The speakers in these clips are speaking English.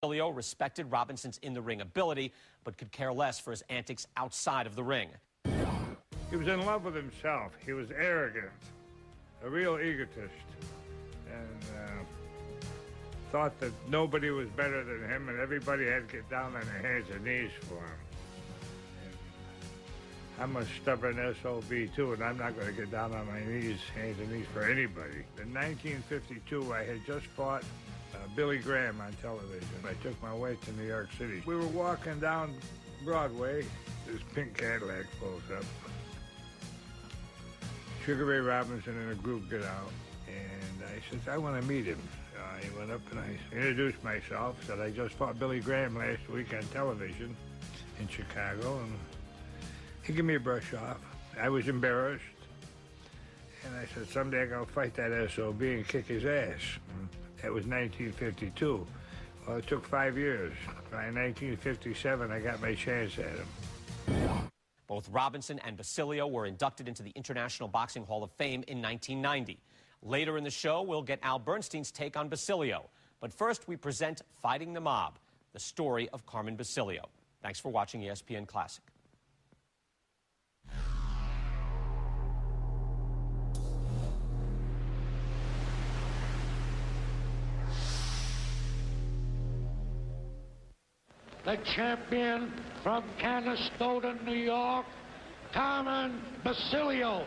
Basilio respected Robinson's in-the-ring ability, but could care less for his antics outside of the ring. He was in love with himself. He was arrogant, a real egotist, and thought that nobody was better than him, and everybody had to get down on their hands and knees for him. I'm a stubborn SOB too, and I'm not going to get down on my knees, hands and knees for anybody. In 1952, I had just fought Billy Graham on television. I took my wife to New York City. We were walking down Broadway. This pink Cadillac pulls up. Sugar Ray Robinson and a group get out, and I said, I want to meet him. He went up and I introduced myself, said I just fought Billy Graham last week on television in Chicago, and he gave me a brush off. I was embarrassed, and I said, someday I'm going to fight that SOB and kick his ass. That was 1952. Well, it took 5 years. By 1957, I got my chance at him. Both Robinson and Basilio were inducted into the International Boxing Hall of Fame in 1990. Later in the show, we'll get Al Bernstein's take on Basilio. But first, we present Fighting the Mob, the story of Carmen Basilio. Thanks for watching ESPN Classic. The champion from Canastota, New York, Carmen Basilio.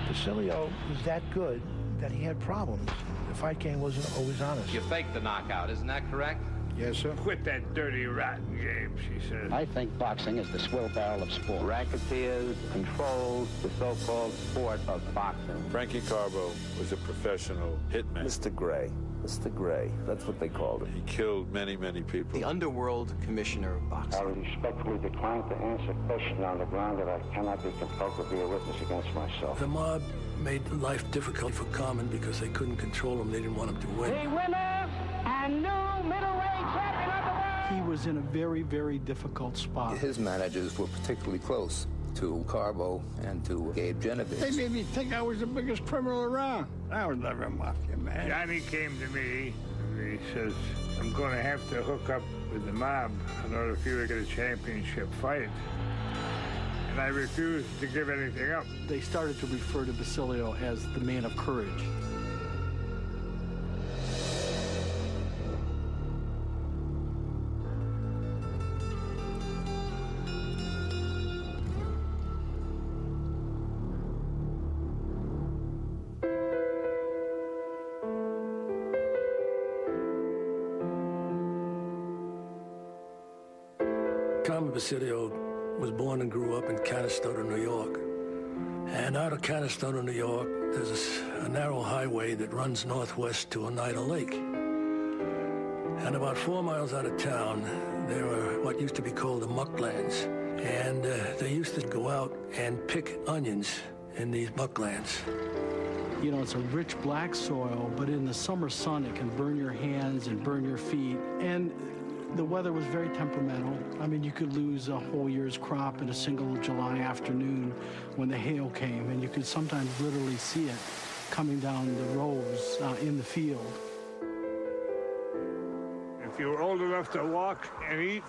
Basilio was that good that he had problems. The fight game wasn't always honest. You faked the knockout, isn't that correct? Yes, sir. Quit that dirty, rotten game, she said. I think boxing is the swill barrel of sport. Racketeers controls the so-called sport of boxing. Frankie Carbo was a professional hitman. Mr. Gray. Mr. Gray. That's what they called him. He killed many, many people. The Underworld Commissioner of Boxing. I respectfully decline to answer questions on the ground that I cannot be compelled to be a witness against myself. The mob made life difficult for Carmen because they couldn't control him. They didn't want him to win. The winner and new middleweight champion of the world. He was in a very, very difficult spot. His managers were particularly close to Carbo and to Gabe Genovese. They made me think I was the biggest criminal around. I was never a mafia man. Johnny came to me and he says, I'm going to have to hook up with the mob in order for you to get a championship fight. And I refused to give anything up. They started to refer to Basilio as the man of courage. Carmen Basilio was born and grew up in Canastota, New York. And out of Canastota, New York, there's a narrow highway that runs northwest to Oneida Lake. And about 4 miles out of town, there are what used to be called the mucklands. And they used to go out and pick onions in these mucklands. You know, it's a rich black soil, but in the summer sun, it can burn your hands and burn your feet. And the weather was very temperamental. I mean, you could lose a whole year's crop in a single July afternoon when the hail came, and you could sometimes literally see it coming down the rows in the field. If you were old enough to walk and eat,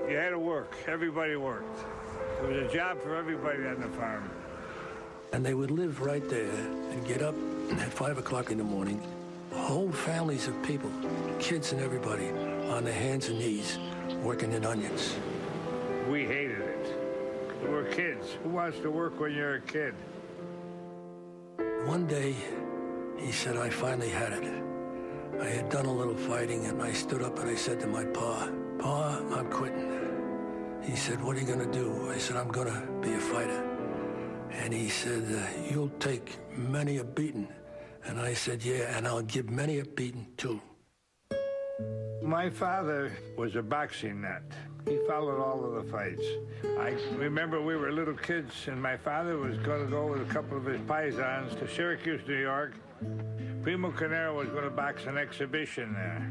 you had to work. Everybody worked. There was a job for everybody on the farm. And they would live right there and get up at 5 o'clock in the morning. Whole families of people, kids and everybody, on their hands and knees, working in onions. We hated it. We were kids. Who wants to work when you're a kid? One day, he said, I finally had it. I had done a little fighting, and I stood up and I said to my Pa, Pa, I'm quitting. He said, what are you gonna do? I said, I'm gonna be a fighter. And he said, you'll take many a beating. And I said, yeah, and I'll give many a beating too. My father was a boxing nut. He followed all of the fights. I remember we were little kids, and my father was going to go with a couple of his paisans to Syracuse, New York. Primo Carnera was going to box an exhibition there.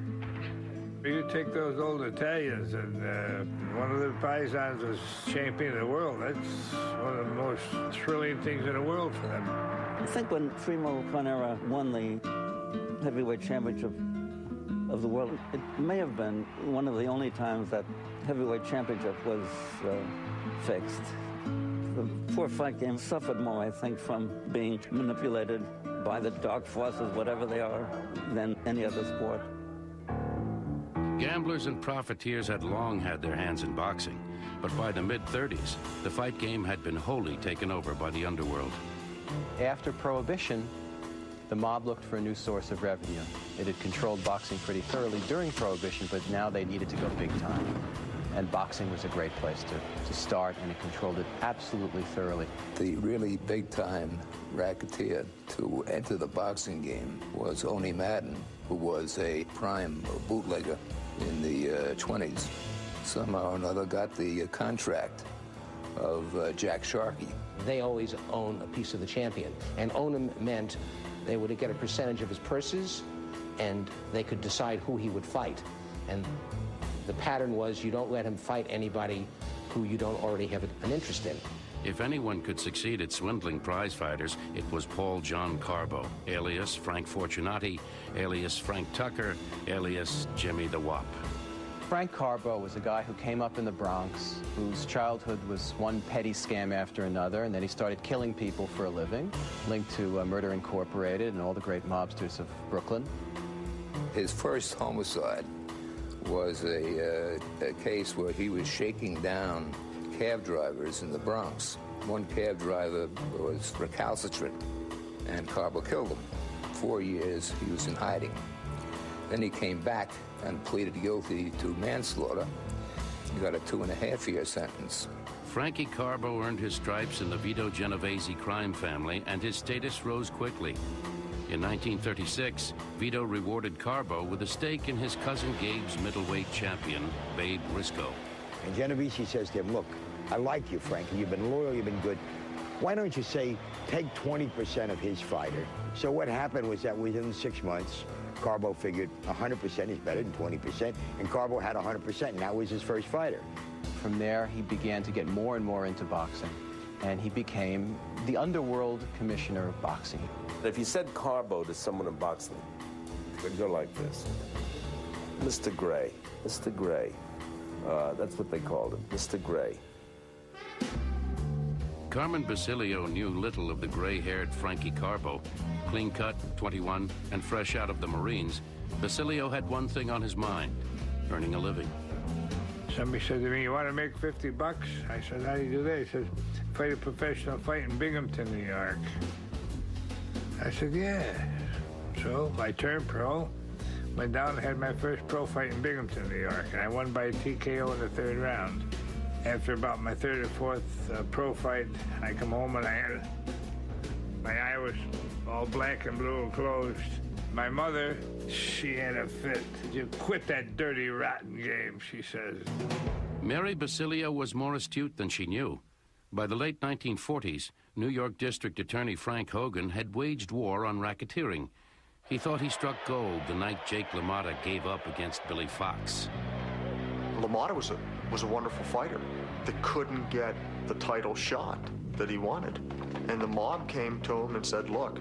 You take those old Italians, and one of the paisans was champion of the world. That's one of the most thrilling things in the world for them. I think when Primo Carnera won the heavyweight championship of the world. It may have been one of the only times that heavyweight championship was fixed. The poor fight game suffered more, I think, from being manipulated by the dark forces, whatever they are, than any other sport. Gamblers and profiteers had long had their hands in boxing, but by the mid-30s, the fight game had been wholly taken over by the underworld. After Prohibition, the mob looked for a new source of revenue. It had controlled boxing pretty thoroughly during Prohibition, but now they needed to go big time. And boxing was a great place to start, and it controlled it absolutely thoroughly. The really big-time racketeer to enter the boxing game was Oni Madden, who was a prime bootlegger in the 20s. Somehow or another got the contract of Jack Sharkey. They always own a piece of the champion, and own him meant they would get a percentage of his purses, and they could decide who he would fight. And the pattern was you don't let him fight anybody who you don't already have an interest in. If anyone could succeed at swindling prize fighters, it was Paul John Carbo, alias Frank Fortunati, alias Frank Tucker, alias Jimmy the Wop. Frank Carbo was a guy who came up in the Bronx, whose childhood was one petty scam after another, and then he started killing people for a living, linked to Murder Incorporated and all the great mobsters of Brooklyn. His first homicide was a case where he was shaking down cab drivers in the Bronx. One cab driver was recalcitrant, and Carbo killed him. 4 years he was in hiding. Then he came back and pleaded guilty to manslaughter. He got a 2.5-year sentence. Frankie Carbo earned his stripes in the Vito Genovese crime family, and his status rose quickly. In 1936, Vito rewarded Carbo with a stake in his cousin Gabe's middleweight champion, Babe Briscoe. And Genovese says to him, look, I like you, Frankie. You've been loyal, you've been good. Why don't you say, take 20% of his fighter? So what happened was that within 6 months, Carbo figured 100% is better than 20%, and Carbo had 100%, and that was his first fighter. From there, he began to get more and more into boxing, and he became the underworld commissioner of boxing. If you said Carbo to someone in boxing, it would go like this. Mr. Gray, Mr. Gray. That's what they called him, Mr. Gray. Carmen Basilio knew little of the gray-haired Frankie Carbo. Clean-cut, 21, and fresh out of the Marines, Basilio had one thing on his mind, earning a living. Somebody said to me, you want to make $50? I said, how do you do that? He said, fight a professional fight in Binghamton, New York. I said, yeah. So I turned pro, went down and had my first pro fight in Binghamton, New York, and I won by TKO in the 3rd round. After about my 3rd or 4th pro fight, I come home and my eye was all black and blue and closed. My mother, she had a fit. You quit that dirty, rotten game, she says. Mary Basilio was more astute than she knew. By the late 1940s, New York District Attorney Frank Hogan had waged war on racketeering. He thought he struck gold the night Jake LaMotta gave up against Billy Fox. LaMotta was a wonderful fighter that couldn't get the title shot that he wanted. And the mob came to him and said, look,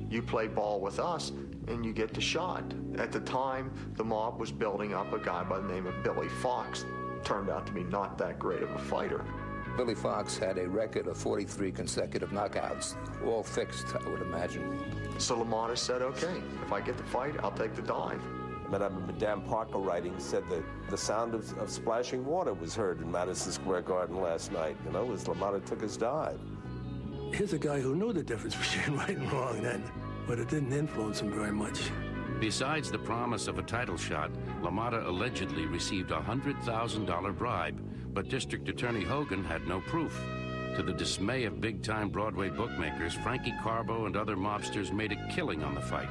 you play ball with us and you get the shot. At the time, the mob was building up a guy by the name of Billy Fox. Turned out to be not that great of a fighter. Billy Fox had a record of 43 consecutive knockouts, all fixed, I would imagine. So LaMotta said, okay, if I get the fight, I'll take the dive. Madame Parker writing said that the sound of splashing water was heard in Madison Square Garden last night, you know, as LaMotta took his dive. Here's a guy who knew the difference between right and wrong then, but it didn't influence him very much. Besides the promise of a title shot, LaMotta allegedly received a $100,000 bribe, but District Attorney Hogan had no proof. To the dismay of big-time Broadway bookmakers, Frankie Carbo and other mobsters made a killing on the fight.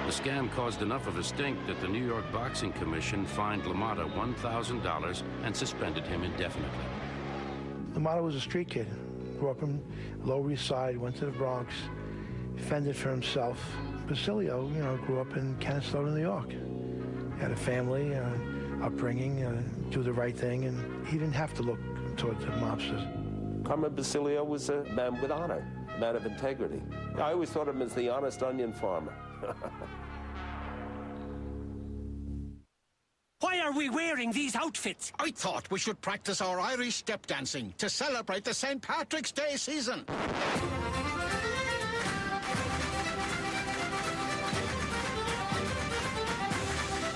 The scam caused enough of a stink that the New York Boxing Commission fined LaMotta $1,000 and suspended him indefinitely. LaMotta was a street kid. Grew up in Lower East Side, went to the Bronx, fended for himself. Basilio, grew up in Canastota, New York. Had a family, upbringing, do the right thing, and he didn't have to look toward the mobsters. Carmen Basilio was a man with honor, a man of integrity. I always thought of him as the honest onion farmer. Why are we wearing these outfits? I thought we should practice our Irish step dancing to celebrate the St. Patrick's Day season.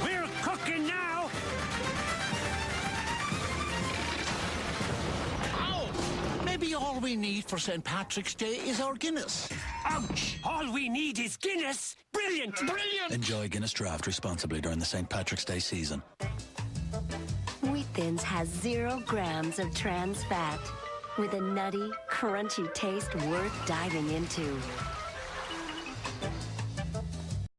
We're cooking now! Ow! Maybe all we need for St. Patrick's Day is our Guinness. Ouch! All we need is Guinness! Brilliant! Brilliant! Enjoy Guinness Draft responsibly during the St. Patrick's Day season. Wheat Thins has 0 grams of trans fat with a nutty, crunchy taste worth diving into.